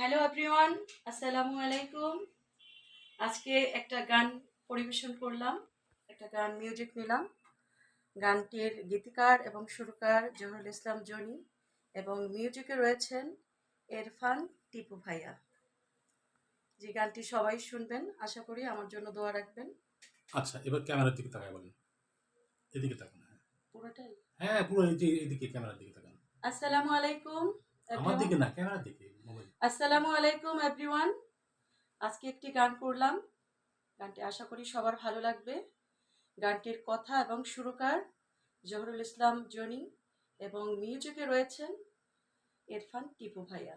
Hello everyone, আসসালামু আলাইকুম। আজকে একটা গান পরিবেশন করলাম, একটা গান মিউজিক নিলাম। গানটির গীতিকার এবং সুরকার জহুরুল ইসলাম জনি এবং মিউজিকে রয়েছেন ইরফান টিপু ভাইয়া। যে গানটি সবাই শুনবেন, আশা করি আমার জন্য দোয়া রাখবেন। আচ্ছা, এবার ক্যামেরার দিকে তাকায় বলেন। এদিকে তাকান। হ্যাঁ, পুরোটাই। হ্যাঁ, পুরো এই যে এদিকে ক্যামেরার দিকে তাকান। আসসালামু আলাইকুম আমার এভরিওয়ান। দিকে না, ক্যামেরার দিকে মোবাইল। আসসালামু আলাইকুম এভরিওয়ান। আজকে একটি গান করলাম, গানটি আশা করি সবার ভালো লাগবে। গানটির কথা এবং সুরকার জহুরুল ইসলাম জনি এবং মিউজিকে রয়েছেন ইরফান টিপু ভাইয়া।